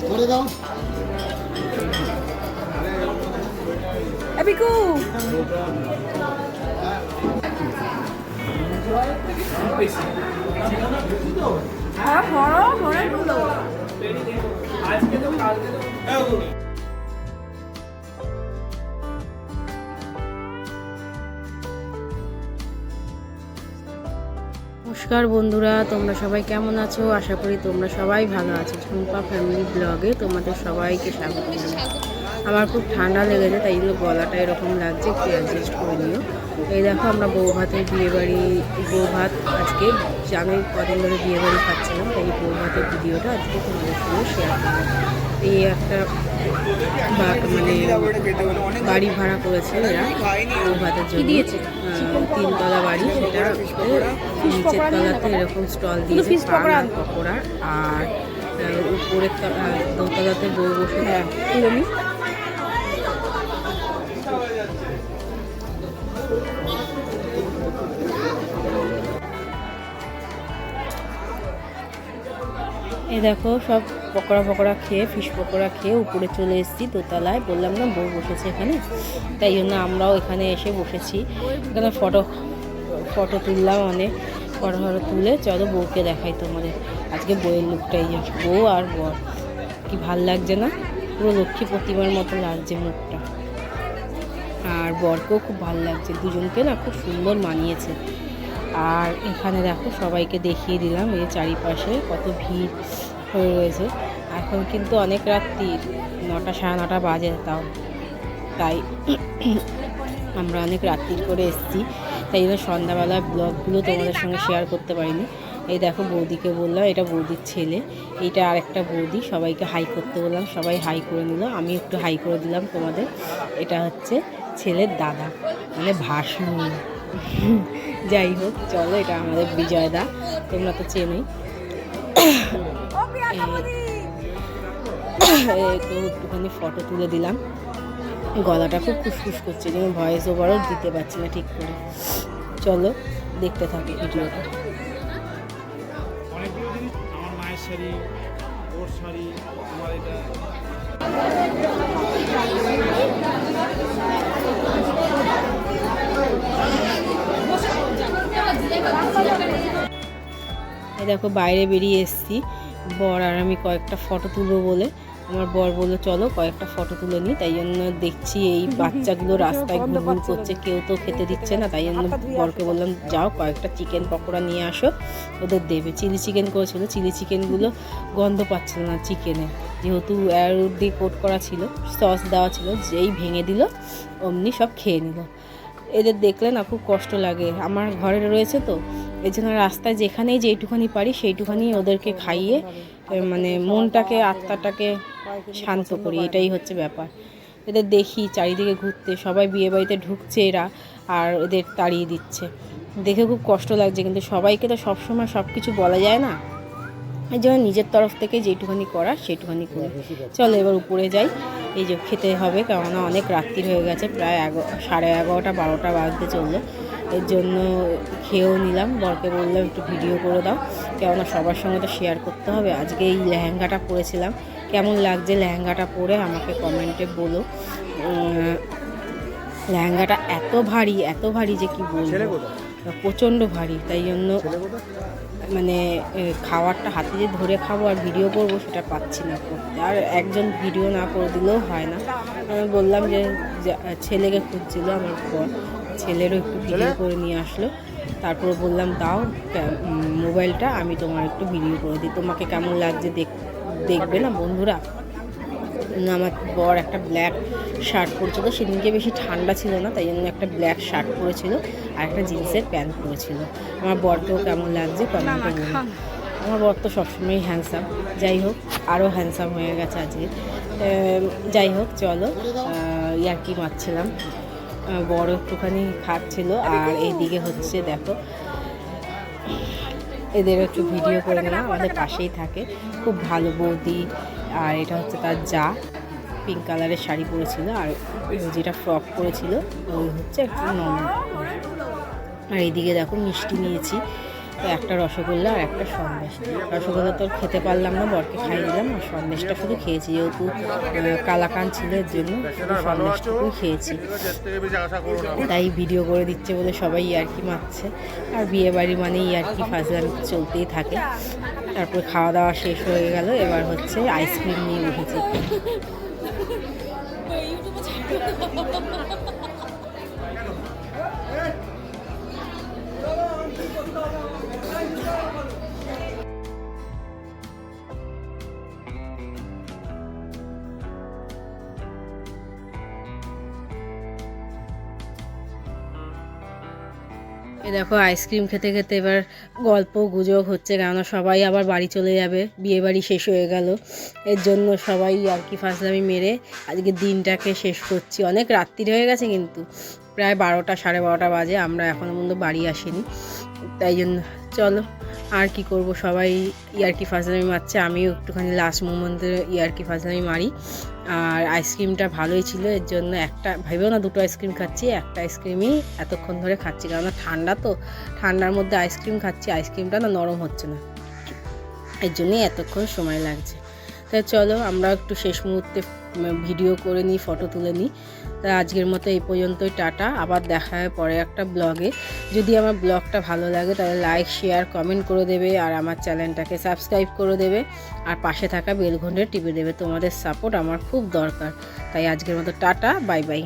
করে দাও Abiku. হ্যাঁ হরো হরো গুলো আজকে তো কালকে তো নমস্কার বন্ধুরা, তোমরা সবাই কেমন আছো? আশা করি তোমরা সবাই ভালো আছো। ঝুম্পা ফ্যামিলি ব্লগে তোমাদের সবাইকে স্বাগত জানাই। আমার খুব ঠান্ডা লেগেছে, তাই জন্য গলাটা এরকম লাগছে, একটু অ্যাডজাস্ট করে নিও। এই দেখো আমরা বৌভাতের বিয়েবাড়ি, বৌভাত আজকে আমি কদিন ধরে বিয়েবাড়ি খাচ্ছিলাম, তাই বৌভাতের ভিডিওটা আজকে তোমাদের সঙ্গে শেয়ার করবো। এই একটা মানে বাড়ি ভাড়া করেছে এরা বৌভাতের জন্য, 3তলা বাড়ি। সেটা নিচের তলাতে এরকম স্টল দিয়েছে পান আর পকোড়া, আর উপরের দোতলাতে বউ বসে পুরোমি। এই দেখো সব পকোড়া খেয়ে, ফিশ পকোড়া খেয়ে উপরে চলে এসেছি দোতলায়। বললাম না বউ বসেছে এখানে, তাই জন্য আমরাও এখানে এসে বসেছি। এখানে ফটো তুললাম, অনেক ফটো তুলে চলো বউকে দেখাই তোমাদের। আজকে বউয়ের লুকটাই বউ আর বর, কি ভাল লাগছে না? পুরো লক্ষ্মী প্রতিমার মতো লাগছে মুখটা, আর বরকেও খুব ভালো লাগছে। দুজনকে না খুব সুন্দর মানিয়েছে। আর এখানে দেখো সবাইকে দেখিয়ে দিলাম, এই চারিপাশে কত ভিড় হয়ে রয়েছে। এখন কিন্তু অনেক রাত্রি, 9টা সাড়ে 9টা বাজে, তাই আমরা অনেক রাত্রির করে এসেছি, তাই জন্য সন্ধ্যাবেলার ব্লগগুলো তোমাদের সঙ্গে শেয়ার করতে পারিনি। এই দেখো বৌদিকে বললাম, এটা বৌদির ছেলে, এইটা আর একটা বৌদি। সবাইকে হাই করতে বললাম, সবাই হাই করে নিল, আমি একটু হাই করে দিলাম তোমাদের। এটা হচ্ছে ছেলের দাদা, মানে ভাসুর। যাই হোক চলো, এটা আমাদের বিজয়দা, তোমরা তো চেনোই। তো একটুখানি ফটো তুলে দিলাম। গলাটা খুব খুসখুস করছে, কিন্তু ভয়েস ওভারও দিতে পারছি না ঠিক করে। চলো দেখতে থাকি ভিডিওটা। আমার মায়ের শাড়ি, ওর শাড়ি, আমার এটা এই দেখো বাইরে বেরিয়ে এসেছি, বর আর আমি কয়েকটা ফটো তুলবো বলে। আমার বর বললো চলো কয়েকটা ফটো তুলে নিই, তাই জন্য দেখছি এই বাচ্চাগুলো রাস্তায় ঘুরঘুর করছে, কেউ তো খেতে দিচ্ছে না। তাই জন্য বরকে বললাম যাও কয়েকটা চিকেন পকোড়া নিয়ে আসো, ওদের দেবে। চিলি চিকেন করেছিল, চিলি চিকেনগুলো গন্ধ পাচ্ছিল না চিকেনে, যেহেতু এর দিয়ে কোট করা ছিল, সস দেওয়া ছিল, যেই ভেঙে দিল অমনি সব খেয়ে নিল। এদের দেখলে না খুব কষ্ট লাগে, আমার ঘরে রয়েছে তো, এই জন্য রাস্তায় যেখানেই যেইটুখানি পারি সেইটুখানি ওদেরকে খাইয়ে মানে মনটাকে, আত্মাটাকে শান্ত করি, এটাই হচ্ছে ব্যাপার। এদের দেখি চারিদিকে ঘুরতে, সবাই বিয়েবাড়িতে ঢুকছে এরা, আর এদের তাড়িয়ে দিচ্ছে, দেখে খুব কষ্ট লাগছে। কিন্তু সবাইকে তো সবসময় সব কিছু বলা যায় না, এই জন্য নিজের তরফ থেকে যেটুখানি করা সেইটুখানি করি। চলো এবার উপরে যাই, এই যে খেতে হবে, কেননা অনেক রাত্রি হয়ে গেছে, প্রায় 11:30 12টা বাজতে চললো। এর জন্য খেয়েও নিলাম, বরকে বললাম একটু ভিডিও করে দাও, কেননা সবার সঙ্গে তো শেয়ার করতে হবে। আজকে এই লেহেঙ্গাটা পরেছিলাম, কেমন লাগছে লেহেঙ্গাটা পরে আমাকে কমেন্টে বলো। লেহেঙ্গাটা এত ভারী যে কি বলবো, প্রচণ্ড ভারী। তাই জন্য মানে খাবারটা হাতে যে ধরে খাবো আর ভিডিও করবো সেটা পাচ্ছি না করতে, আর একজন ভিডিও না করে দিলেও হয় না। বললাম যে ছেলেকে খুঁজছিল আমার পর, ছেলেরও একটু ভিডিও করে নিয়ে আসলো। তারপরে বললাম দাও মোবাইলটা, আমি তোমার একটু ভিডিও করে দিই, তোমাকে কেমন লাগছে দেখবে না বন্ধুরা। আমার বর একটা ব্ল্যাক শার্ট পরেছিল, সেদিনকে বেশি ঠান্ডা ছিল না, তাই জন্য একটা ব্ল্যাক শার্ট পরেছিল আর একটা জিন্সের প্যান্ট পরেছিল। আমার বরকেও কেমন লাগছে কমেন্টে বলুন। আমার বর তো সবসময়ই হ্যান্ডসাম, যাই হোক আরও হ্যান্ডসাম হয়ে গেছে আজকে। যাই হোক চলো, ইয়ার্কি মারছিলাম, বড় একটুখানি খাচ্ছিল। আর এইদিকে হচ্ছে দেখো এদের একটু ভিডিও করে নিলাম, আমাদের পাশেই থাকে, খুব ভালো বৌদি। আর এটা হচ্ছে তার যা, পিঙ্ক কালারের শাড়ি পরেছিল, আর যেটা ফ্রক পরেছিল ওই হচ্ছে একটু নর্মাল। আর এইদিকে দেখো মিষ্টি নিয়েছি, তো একটা রসগোল্লা আর একটা সন্দেশ। রসগোল্লা তো খেতে পারলাম না, বরকে খাইয়ে দিলাম, আর সন্দেশটা শুধু খেয়েছি, যেহেতু কালাকান ছিল এর জন্য শুধু সন্দেশটুকুই খেয়েছি। তাই ভিডিও করে দিচ্ছে বলে সবাই ইয়ার্কি মারছে, আর বিয়ে বাড়ি মানে ইয়ার্কি ফাজলামি চলতেই থাকে। তারপর খাওয়া দাওয়া শেষ হয়ে গেল, এবার হচ্ছে আইসক্রিম নিয়ে উঠেছি। এই দেখো আইসক্রিম খেতে খেতে এবার গল্প গুজব হচ্ছে, কেননা সবাই আবার বাড়ি চলে যাবে, বিয়ে বাড়ি শেষ হয়ে গেল। এর জন্য সবাই আর কি ফাজলামি মেরে আজকে দিনটাকে শেষ করছি। অনেক রাত্রি হয়ে গেছে, কিন্তু প্রায় 12টা 12:30 বাজে, আমরা এখনও পর্যন্ত বাড়ি আসিনি। তাই জন্য চলো আর কি করব, সবাই ইয়ার্কি ফাজলামি মারছে, আমিও একটুখানি লাস্ট মোমেন্টে ইয়ার্কি ফাজলামি মারি। আর আইসক্রিমটা ভালোই ছিল, এর জন্য একটা ভেবেও না দুটো আইসক্রিম খাচ্ছি, একটা আইসক্রিমই এতক্ষণ ধরে খাচ্ছি, কারণ ঠান্ডা তো, ঠান্ডার মধ্যে আইসক্রিম খাচ্ছি, আইসক্রিমটা না নরম হচ্ছে না, এর জন্যই এতক্ষণ সময় লাগছে। তাই চলো আমরা একটু শেষ মুহূর্তে ভিডিও করে নিই, ফটো তুলে নিই। তাই আজকের মতো এই পর্যন্তই, টাটা, আবার দেখা হয় পরে একটা ব্লগে। যদি আমার ব্লগটা ভালো লাগে তাহলে লাইক শেয়ার কমেন্ট করে দেবে, আর আমার চ্যানেলটাকে সাবস্ক্রাইব করে দেবে, আর পাশে থাকা বেল ঘন্টা টিপে দেবে। তোমাদের সাপোর্ট আমার খুব দরকার। তাই আজকের মতো টাটা, বাই বাই।